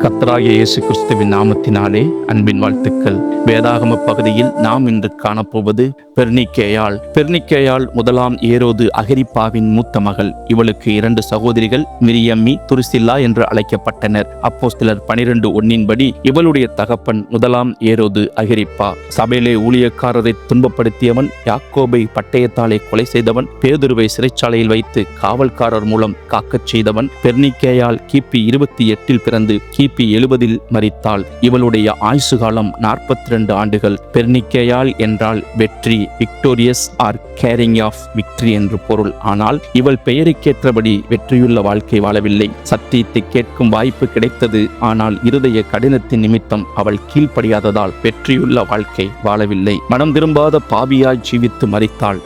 கர்த்தராகிய இயேசு கிறிஸ்துவின் நாமத்தினாலே அன்பின் வாழ்த்துக்கள். வேதாகம பகுதியில் நாம் இன்று காணப்போவது பெர்னிக்கேயாள். பெர்னிக்கேயாள் முதலாம் ஏரோது அகிரிப்பாவின் மூத்த மகள். இவளுக்கு 2 சகோதரிகள், மிரியம்மி, துருசில்லா என்று அழைக்கப்பட்டனர். அப்போஸ்தலர் 12:1 இவளுடைய தகப்பன் முதலாம் ஏரோது அகிரிப்பா. சபையிலே ஊழியக்காரரை துன்பப்படுத்தியவன், யாக்கோபை பட்டயத்தாலே கொலை செய்தவன், பேதுருவை சிறைச்சாலையில் வைத்து காவல்காரர் மூலம் காக்கச் செய்தவன். பெர்னிக்கேயாள் கிபி 28 பிறந்து கிபி 70 மரித்தாள். இவளுடைய ஆயுசு காலம் 42 ஆண்டுகள். பெர்னிக்கேயாள் என்றால் வெற்றி, victorious or carrying of victory என்று பொருள். ஆனால் இவள் பெயருக்கேற்றபடி வெற்றியுள்ள வாழ்க்கை வாழவில்லை. சத்தியத்தை கேட்கும் வாய்ப்பு கிடைத்தது, ஆனால் இருதய கடினத்தின் நிமித்தம் அவள் கீழ்ப்படியாததால் வெற்றியுள்ள வாழ்க்கை வாழவில்லை. மனம் திரும்பாத பாவியாய் ஜீவித்து மரித்தாள்.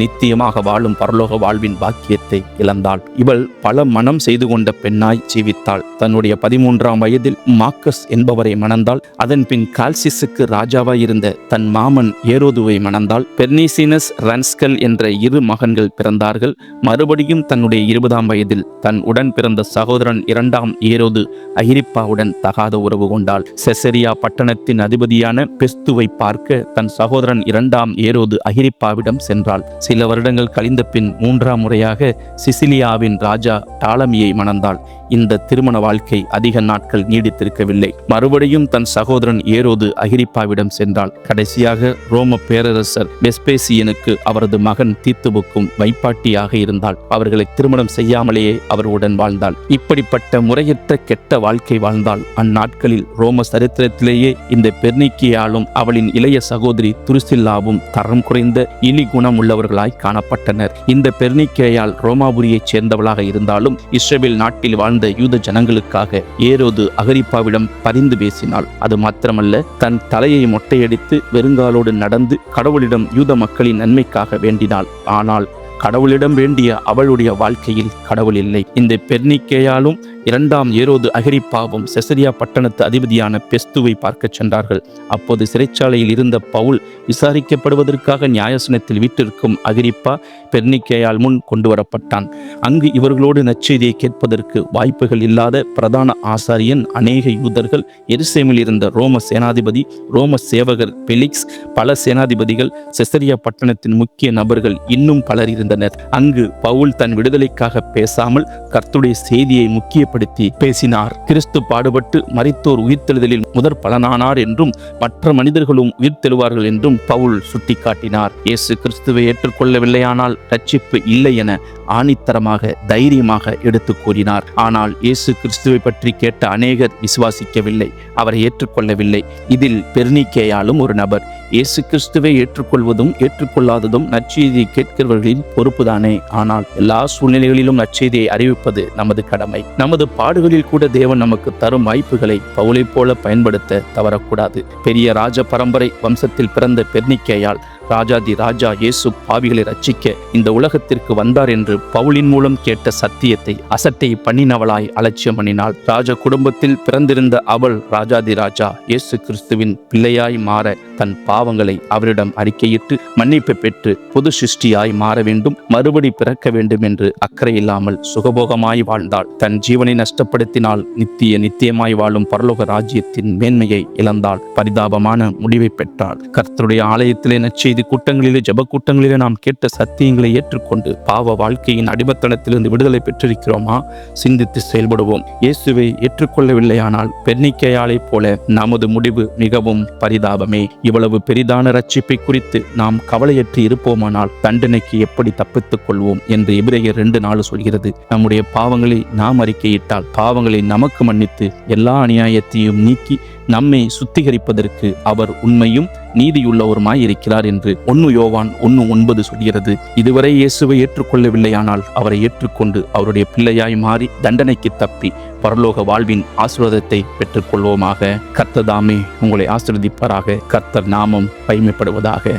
நித்தியமாக வாழும் பரலோக வாழ்வின் பாக்கியத்தை இழந்தாள். இவள் பல மனம் செய்து கொண்ட பெண்ணாய் ஜீவித்தாள். தன்னுடைய 13ஆம் வயதில் மார்க்கஸ் என்பவரை மணந்தாள். அதன் பின் கால்சிஸுக்கு ராஜாவாய் இருந்த தன் மாமன் ஏரோதுவை மணந்தாள். பெர்னிசினஸ் ரன்ஸ்கல் என்ற 2 மகன்கள் பிறந்தார்கள். மறுபடியும் தன்னுடைய 20ஆம் வயதில் தன் உடன் பிறந்த சகோதரன் 2ஆம் ஏரோது அகிரிப்பாவுடன் தகாத உறவு கொண்டாள். செசரியா பட்டணத்தின் அதிபதியான பெஸ்துவை பார்க்க தன் சகோதரன் 2ஆம் ஏரோது அகிரிப்பாவிடம் சென்றாள். சில வருடங்கள் கழிந்த பின் 3ஆம் முறையாக சிசிலியாவின் ராஜா டாலமியை மணந்தாள். இந்த திருமண வாழ்க்கை அதிக நாட்கள் நீடித்திருக்கவில்லை. மறுபடியும் தன் சகோதரன் ஏரோது அகிரிப்பாவிடம் சென்றாள். கடைசியாக ரோம பேரரசர் வெஸ்பேசியனுக்கு அவரது மகன் தீத்துவுக்கும் வைப்பாட்டியாக இருந்தாள். அவர்களை திருமணம் செய்யாமலேயே அவர்களுடன் வாழ்ந்தாள். இப்படிப்பட்ட முறையற்ற கெட்ட வாழ்க்கை வாழ்ந்தாள். அந்நாட்களில் ரோம சரித்திரத்திலேயே இந்த பெர்னிக்கேயாளும் அவளின் இளைய சகோதரி துருசில்லாவும் தரம் குறைந்த இலி குணம் உள்ளவர்களாய் காணப்பட்டனர். இந்த பெர்னிக்கேயாள் ரோமாபுரியைச் சேர்ந்தவளாக இருந்தாலும் இஸ்ரவேல் நாட்டில் வாழ்ந்த யூத ஜனங்களுக்காக ஏரோது அகிரிப்பாவிடம் பரிந்து பேசினாள். அது மாத்திரமல்ல, தன் தலையை மொட்டையடித்து வெறுங்காலோடு நடந்து கடவுளிடம் யூத மக்களின் நன்மைக்காக வேண்டினாள். ஆனால் கடவுளிடம் வேண்டிய அவளுடைய வாழ்க்கையில் கடவுள் இல்லை. இந்த பெர்னிக்கேயாளும் 2ஆம் ஏரோது அகிரிப்பாவும் செசரியா பட்டணத்து அதிபதியான பெஸ்துவை பார்க்க சென்றார்கள். அப்போது சிறைச்சாலையில் இருந்த பவுல் விசாரிக்கப்படுவதற்காக நியாயாசனத்தில் வீட்டிற்கும் அகிரிப்பா பெர்னிக்கேயாள் முன் கொண்டு வரப்பட்டான். அங்கு இவர்களோடு நற்செய்தியை கேட்பதற்கு வாய்ப்புகள் இல்லாத பிரதான ஆசாரியன், அநேக யூதர்கள், எருசலேமில் இருந்த ரோம சேனாதிபதி, ரோம சேவகர் பெலிக்ஸ், பல சேனாதிபதிகள், செசரியா பட்டணத்தின் முக்கிய நபர்கள், இன்னும் பலர் இருந்தனர். அங்கு பவுல் தன் விடுதலைக்காக பேசாமல் கர்த்தருடைய செய்தியை முக்கியப்படுத்தி பேசினார். கிறிஸ்து பாடுபட்டு மரித்தோர் உயிர்த்தெழுதலில் முதற் பலனானார் என்றும் மற்ற மனிதர்களும் உயிர்த்தெழுவார்கள் என்றும் பவுல் சுட்டிக்காட்டினார். இயேசு கிறிஸ்துவை ஏற்றுக்கொள்ளவில்லையானால் ரட்சிப்பு இல்லை என ஆணித்தரமாக தைரியமாக எடுத்து கூறினார். ஆனால் இயேசு கிறிஸ்துவை பற்றி கேட்ட அநேகர் விசுவாசிக்கவில்லை, அவரை ஏற்றுக்கொள்ளவில்லை. இதில் பெர்னிக்கேயாளும் ஒரு நபர். இயேசு கிறிஸ்துவை ஏற்றுக்கொள்வதும் ஏற்றுக்கொள்ளாததும் நற்செய்தியை கேட்கிறவர்களின் பொறுப்புதானே. ஆனால் எல்லா சூழ்நிலைகளிலும் நற்செய்தியை அறிவிப்பது நமது கடமை. நமது பாடுகளில் கூட தேவன் நமக்கு தரும் வாய்ப்புகளை பவுலை போல பயன்படுத்த தவறக்கூடாது. பெரிய ராஜ பரம்பரை வம்சத்தில் பிறந்த பெர்னிக்கேயாள் ராஜாதி ராஜா இயேசு பாவிகளை ரட்சிக்க இந்த உலகத்திற்கு வந்தார் என்று பவுலின் மூலம் கேட்ட சத்தியத்தை அசட்டை பண்ணினவளாய் அலட்சியம் பண்ணினாள். ராஜ குடும்பத்தில் பிறந்திருந்த அவள் ராஜாதி ராஜா இயேசு கிறிஸ்துவின் பிள்ளையாய் மாற தன் பாவங்களை அவரிடம் அறிக்கையிட்டு மன்னிப்பு பெற்று புது சிருஷ்டியாய் மாற வேண்டும், மறுபடி பிறக்க வேண்டும் என்று அக்கறை இல்லாமல் சுகபோகமாய் வாழ்ந்தாள். தன் ஜீவனை நஷ்டப்படுத்தினால் நித்தியமாய் வாழும் பரலோக ராஜ்யத்தின் மேன்மையை இழந்தாள். பரிதாபமான முடிவை பெற்றாள். கர்த்தருடைய ஆலயத்திலே நற்செய்தி கூட்டங்களிலே, ஜப கூட்டங்களிலே நாம் கேட்ட சத்தியங்களை ஏற்றுக்கொண்டு பாவ வாழ்க்கையின் அடிமத்தனத்திலிருந்து விடுதலை பெற்றிருக்கிறோமா? சிந்தித்து செயல்படுவோம். இயேசுவை ஏற்றுக்கொள்ளவில்லையானால் பெர்னிக்கேயாளை போல நமது முடிவு மிகவும் பரிதாபமே. இவ்வளவு பெரிதான ரட்சிப்பை குறித்து நாம் கவலையற்று இருப்போமானால் தண்டனைக்கு எப்படி தப்பித்துக் கொள்வோம் என்று எபிரேயர் 2:4 சொல்கிறது. நம்முடைய பாவங்களை நாம் அறிக்கையிட்டால் பாவங்களை நமக்கு மன்னித்து எல்லா அநியாயத்தையும் நீக்கி நம்மை சுத்திகரிப்பதற்கு அவர் உண்மையும் நீதியுள்ளவருமாய் இருக்கிறார் என்று 1 யோவான் 1:9 சொல்கிறது. இதுவரை இயேசுவை ஏற்றுக்கொள்ளவில்லையானால் அவரை ஏற்றுக்கொண்டு அவருடைய பிள்ளையாய் மாறி தண்டனைக்கு தப்பி பரலோக வாழ்வின் ஆசீர்வாதத்தை பெற்றுக்கொள்வோமாக. கர்த்தர் தாமே உங்களை ஆசீர்வதிப்பாராக. கர்த்தர் நாமம் மகிமைப்படுவதாக.